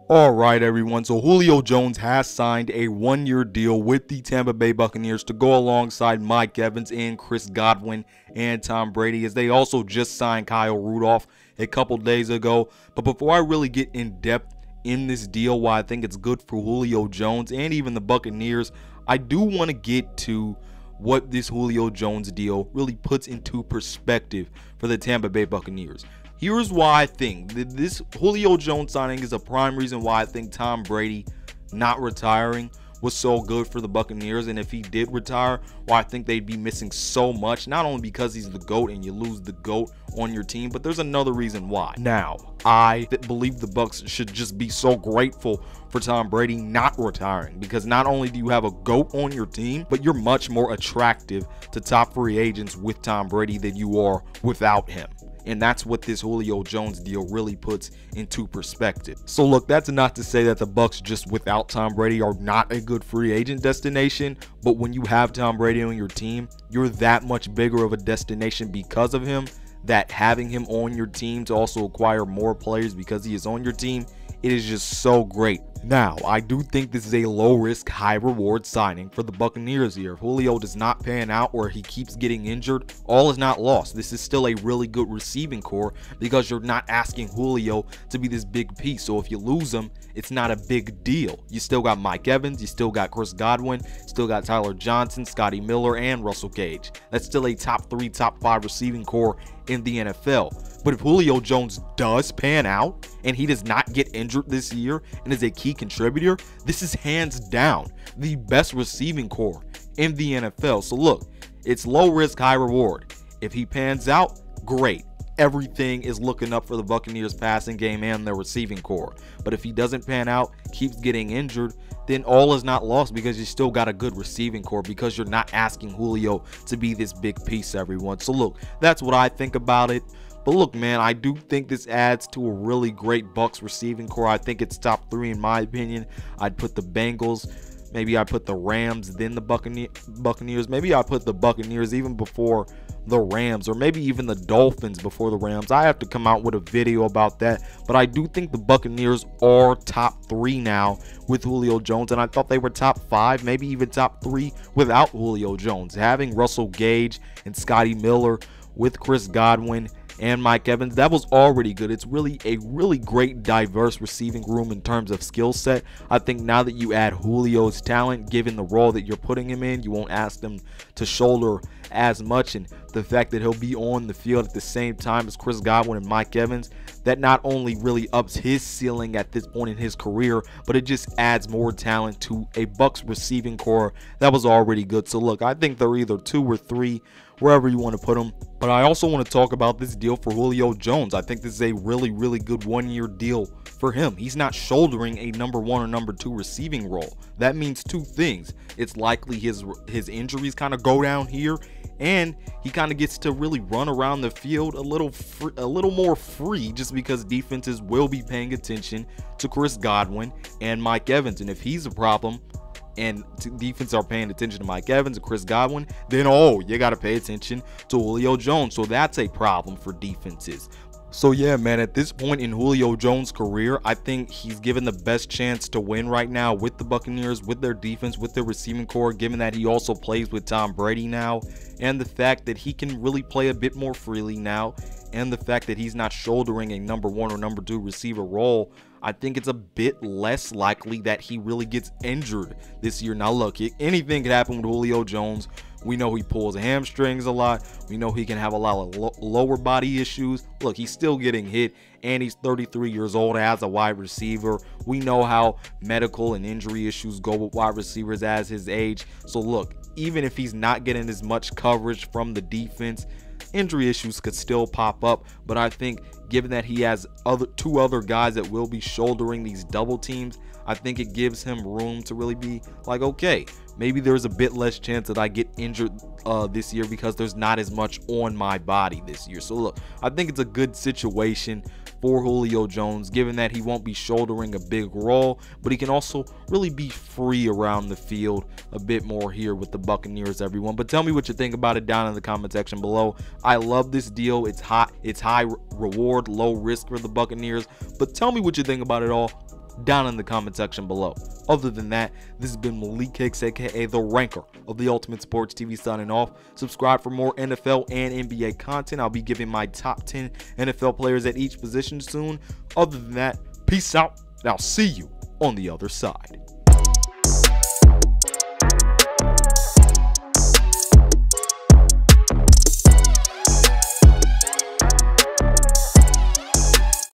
Alright everyone, so Julio Jones has signed a one-year deal with the Tampa Bay Buccaneers to go alongside Mike Evans and Chris Godwin and Tom Brady, as they also just signed Kyle Rudolph a couple days ago. But before I really get in depth in this deal, why I think it's good for Julio Jones and even the Buccaneers, I do want to get to what this Julio Jones deal really puts into perspective for the Tampa Bay Buccaneers. Here's why I think that this Julio Jones signing is a prime reason why I think Tom Brady not retiring was so good for the Buccaneers. And if he did retire, why I think they'd be missing so much, not only because he's the GOAT and you lose the GOAT on your team, but there's another reason why. Now, I believe the Bucs should just be so grateful for Tom Brady not retiring, because not only do you have a GOAT on your team, but you're much more attractive to top free agents with Tom Brady than you are without him. And that's what this Julio Jones deal really puts into perspective. So look, that's not to say that the Bucs just without Tom Brady are not a good free agent destination, but when you have Tom Brady on your team, you're that much bigger of a destination because of him, that having him on your team to also acquire more players because he is on your team, it is just so great. Now, I do think this is a low-risk, high-reward signing for the Buccaneers here. If Julio does not pan out or he keeps getting injured, all is not lost. This is still a really good receiving core because you're not asking Julio to be this big piece. So if you lose him, it's not a big deal. You still got Mike Evans, you still got Chris Godwin, still got Tyler Johnson, Scotty Miller, and Russell Gage. That's still a top 3, top 5 receiving core in the NFL. But if Julio Jones does pan out and he does not get injured this year and is a key contributor, this is hands down the best receiving core in the NFL. So look, it's low risk, high reward. If he pans out, great. Everything is looking up for the Buccaneers passing game and their receiving core. But if he doesn't pan out, keeps getting injured, then all is not lost because you still got a good receiving core, because you're not asking Julio to be this big piece, everyone. So look, that's what I think about it. But look, man, I do think this adds to a really great Bucs receiving core. I think it's top 3 in my opinion. I'd put the Bengals, maybe I put the Rams, then the Buccaneers. Maybe I put the Buccaneers even before the Rams, or maybe even the Dolphins before the Rams. I have to come out with a video about that, but I do think the Buccaneers are top 3 now with Julio Jones, and I thought they were top 5, maybe even top 3 without Julio Jones. Having Russell Gage and Scotty Miller with Chris Godwin and Mike Evans, that was already good. It's really a great diverse receiving room in terms of skill set. I think now that you add Julio's talent, given the role that you're putting him in, you won't ask them to shoulder as much, and the fact that he'll be on the field at the same time as Chris Godwin and Mike Evans, that not only really ups his ceiling at this point in his career, but it just adds more talent to a Bucs receiving core that was already good. So look, I think they're either 2 or 3, wherever you want to put them. But I also want to talk about this deal for Julio Jones. I think this is a really good one-year deal for him. He's not shouldering a number 1 or number 2 receiving role. That means 2 things. It's likely his injuries kind of go down here, and he kind of gets to really run around the field a little more free, just because defenses will be paying attention to Chris Godwin and Mike Evans. And if he's a problem and defense are paying attention to Mike Evans and Chris Godwin, then you got to pay attention to Julio Jones. So that's a problem for defenses. So yeah, man, at this point in Julio Jones' career, I think he's given the best chance to win right now with the Buccaneers, with their defense, with their receiving core, given that he also plays with Tom Brady now, and the fact that he can really play a bit more freely now, and the fact that he's not shouldering a number 1 or number 2 receiver role. I think it's a bit less likely that he really gets injured this year. Now look, anything could happen with Julio Jones. We know he pulls hamstrings a lot. We know he can have a lot of lower body issues. Look, he's still getting hit, and he's 33 years old as a wide receiver. We know how medical and injury issues go with wide receivers as his age. So look, even if he's not getting as much coverage from the defense, injury issues could still pop up. But I think given that he has 2 other guys that will be shouldering these double teams, I think it gives him room to really be like, okay, maybe there's a bit less chance that I get injured this year because there's not as much on my body this year. So look, I think it's a good situation for Julio Jones, given that he won't be shouldering a big role, but he can also really be free around the field a bit more here with the Buccaneers, everyone. But tell me what you think about it down in the comment section below. I love this deal. It's high reward, low risk for the Buccaneers. But tell me what you think about it all down in the comment section below. Other than that, this has been Malik Hicks, aka The Ranker of the Ultimate Sports TV, signing off. Subscribe for more NFL and NBA content. I'll be giving my top 10 NFL players at each position soon. Other than that, peace out, and I'll see you on the other side.